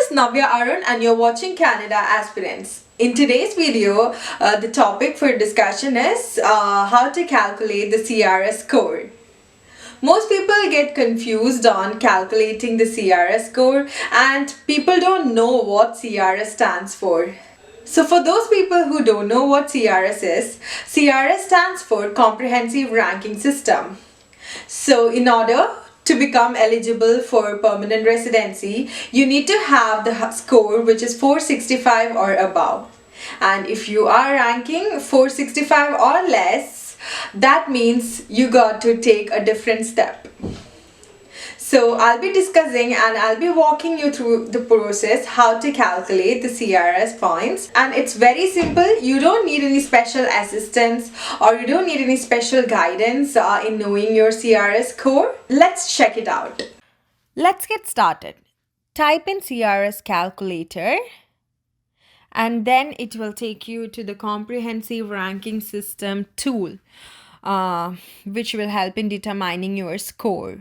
is Navya Arun and you're watching Canada Aspirants. In today's video, the topic for discussion is how to calculate the CRS score. Most people get confused on calculating the CRS score and people don't know what CRS stands for. So for those people who don't know what CRS is, CRS stands for Comprehensive Ranking System. So in order to become eligible for permanent residency, you need to have the score which is 465 or above. And if you are ranking 465 or less, that means you got to take a different step. So I'll be discussing and I'll be walking you through the process how to calculate the CRS points, and it's very simple. You don't need any special assistance or you don't need any special guidance in knowing your CRS score. Let's check it out. Let's get started. Type in CRS calculator and then it will take you to the comprehensive ranking system tool, which will help in determining your score.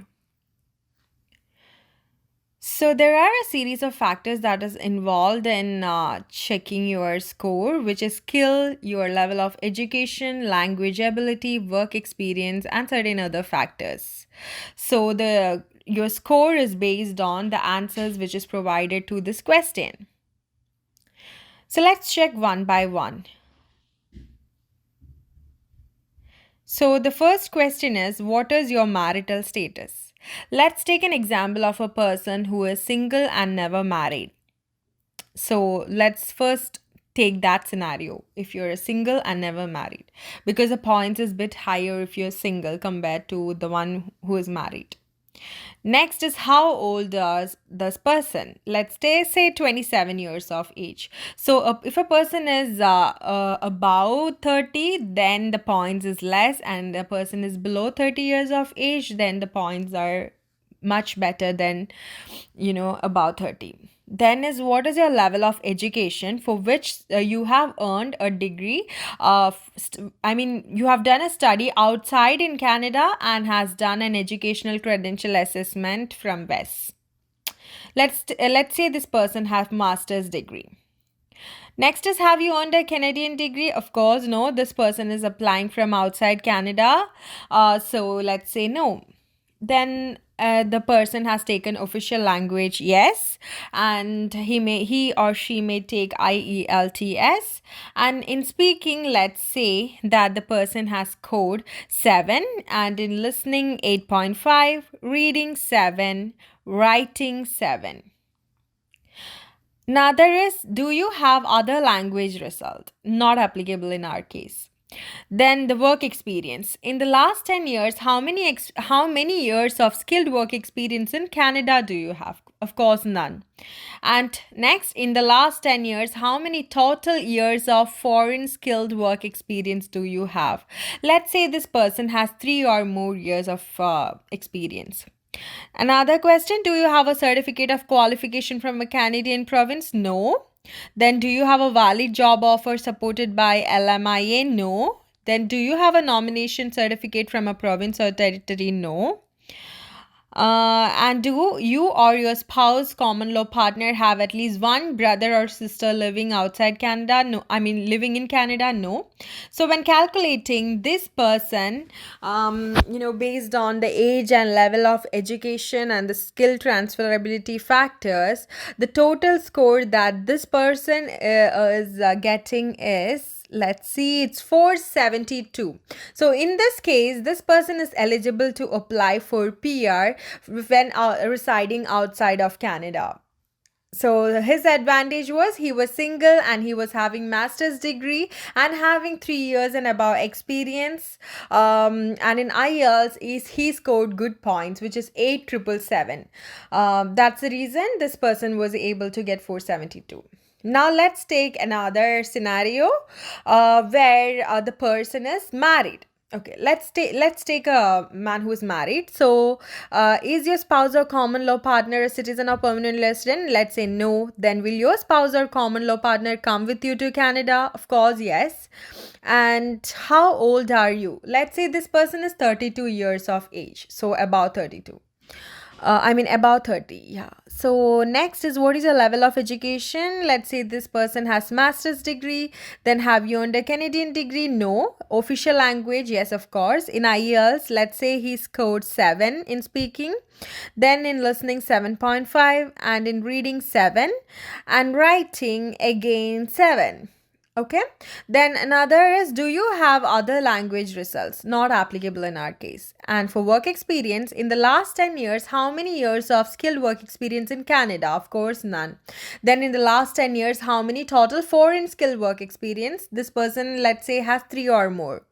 So there are a series of factors that is involved in checking your score, which is skill, your level of education, language ability, work experience, and certain other factors. So your score is based on the answers which is provided to this question. So let's check one by one. So the first question is, what is your marital status? Let's take an example of a person who is single and never married. So let's first take that scenario if you're a single and never married, because the points is a bit higher if you're single compared to the one who is married. Next is, how old is this person? Let's say 27 years of age. So if a person is about 30, then the points is less, and the person is below 30 years of age, then the points are much better than, about 30. Then is, what is your level of education for which you have earned a degree of, you have done a study outside in Canada and has done an educational credential assessment from WES. Let's say this person has master's degree. Next is, have you earned a Canadian degree? Of course, no. This person is applying from outside Canada. So let's say no. Then the person has taken official language, yes, and he or she may take IELTS. And in speaking, let's say that the person has scored 7, and in listening 8.5, reading 7, writing 7. Now there is, do you have other language result? Not applicable in our case. Then the work experience. In the last 10 years, how many years of skilled work experience in Canada do you have? Of course, none. And next, in the last 10 years, how many total years of foreign skilled work experience do you have? Let's say this person has 3 or more years of experience. Another question, do you have a certificate of qualification from a Canadian province? No. Then do you have a valid job offer supported by LMIA? No. Then do you have a nomination certificate from a province or territory? No. And do you or your spouse, common law partner, have at least one brother or sister living outside Canada? No. Living in Canada? No. So when calculating this person, based on the age and level of education and the skill transferability factors, the total score that this person is getting is, let's see, it's 472. So in this case, this person is eligible to apply for PR when residing outside of Canada. So his advantage was he was single and he was having master's degree and having 3 years and above experience. And in IELTS he scored good points, which is 8,777. That's the reason this person was able to get 472. Now let's take another scenario where the person is married. Okay, let's take a man who is married. So is your spouse or common law partner a citizen or permanent resident? Let's say no. Then will your spouse or common law partner come with you to Canada? Of course, yes. And how old are you? Let's say this person is 32 years of age. So about 32. About 30. Yeah. So next is, what is your level of education? Let's say this person has master's degree. Then have you earned a Canadian degree? No. Official language? Yes, of course. In IELTS, let's say he scored 7 in speaking. Then in listening 7.5, and in reading 7, and writing again 7. Okay. Then another is, do you have other language results? Not applicable in our case. And for work experience, in the last 10 years, how many years of skilled work experience in Canada? Of course, none. Then in the last 10 years, how many total foreign skilled work experience? This person, let's say, has 3 or more.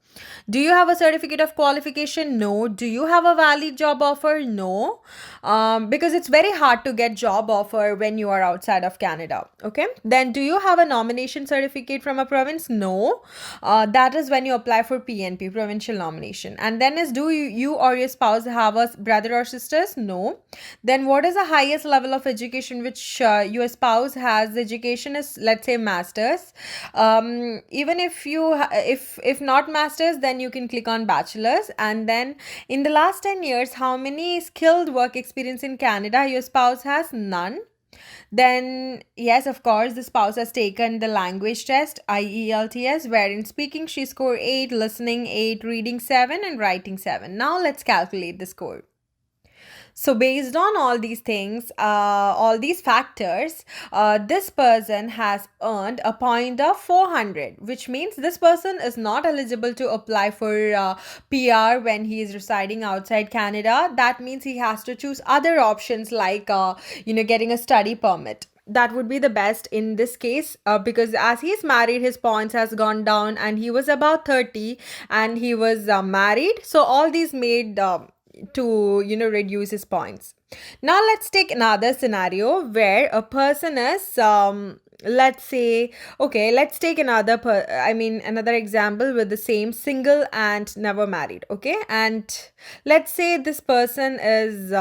Do you have a certificate of qualification? No. Do you have a valid job offer? No. Because it's very hard to get job offer when you are outside of Canada. Okay. Then do you have a nomination certificate from a province? No. That is when you apply for PNP, provincial nomination. And then is, do you or your spouse have a brother or sisters? No. Then what is the highest level of education which your spouse has? The education is, let's say, masters. Even if you if not masters, then you can click on bachelor's. And then in the last 10 years, how many skilled work experience in Canada? Your spouse has none. Then yes, of course, the spouse has taken the language test, IELTS, where in speaking she scored 8, listening 8, reading 7, and writing 7. Now let's calculate the score. So based on all these things, all these factors, this person has earned a point of 400, which means this person is not eligible to apply for PR when he is residing outside Canada. That means he has to choose other options like, getting a study permit. That would be the best in this case, because as he's married, his points has gone down, and he was about 30 and he was married. So all these made to reduce his points. Now let's take another scenario where a person is let's say, okay, let's take another example with the same single and never married. Okay, and let's say this person is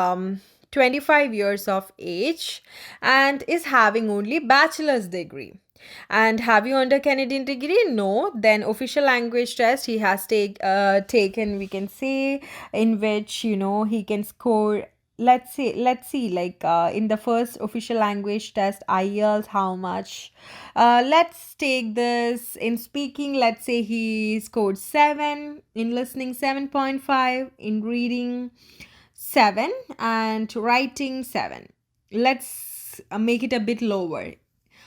25 years of age and is having only bachelor's degree. And have you earned a Canadian degree? No. Then official language test he has taken, we can say, in which he can score. Let's see, like in the first official language test, IELTS, how much? Let's take this in speaking. Let's say he scored 7, in listening 7.5, in reading 7, and writing 7. Let's make it a bit lower.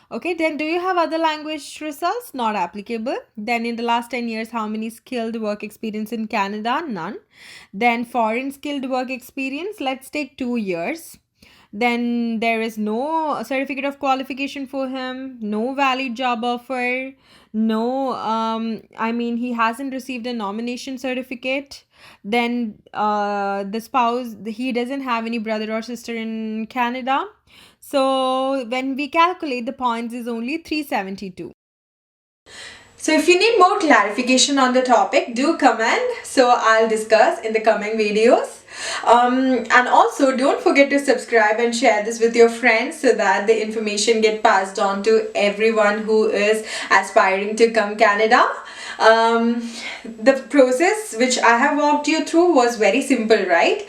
Okay, then do you have other language results? Not applicable. Then in the last 10 years, how many skilled work experience in Canada? None. Then foreign skilled work experience, let's take 2 years. Then there is no certificate of qualification for him, no valid job offer, no, he hasn't received a nomination certificate. Then the spouse, he doesn't have any brother or sister in Canada. So when we calculate, the points is only 372. So if you need more clarification on the topic, do comment. So I'll discuss in the coming videos. And also don't forget to subscribe and share this with your friends so that the information get passed on to everyone who is aspiring to come Canada. The process which I have walked you through was very simple, right?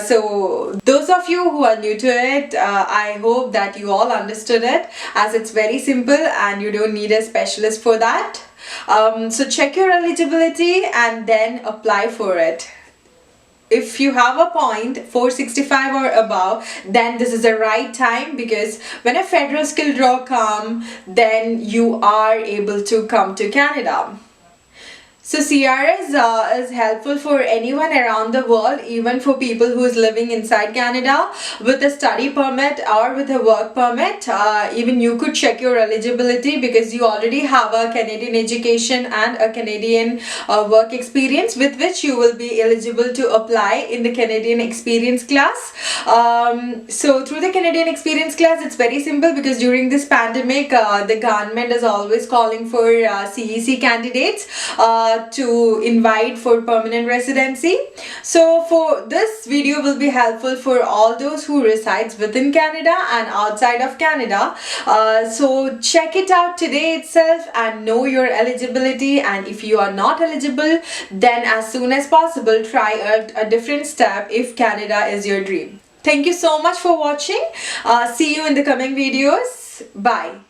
So those of you who are new to it, I hope that you all understood it, as it's very simple and you don't need a specialist for that. So check your eligibility and then apply for it. If you have a point 465 or above, then this is the right time, because when a federal skill draw come, then you are able to come to Canada. So CRS is helpful for anyone around the world, even for people who is living inside Canada with a study permit or with a work permit. Even you could check your eligibility, because you already have a Canadian education and a Canadian work experience, with which you will be eligible to apply in the Canadian experience class. So through the Canadian experience class, it's very simple, because during this pandemic, the government is always calling for CEC candidates to invite for permanent residency. So for this video will be helpful for all those who resides within Canada and outside of Canada. So check it out today itself and know your eligibility, and if you are not eligible, then as soon as possible try a different step if Canada is your dream. Thank you so much for watching. See you in the coming videos. Bye.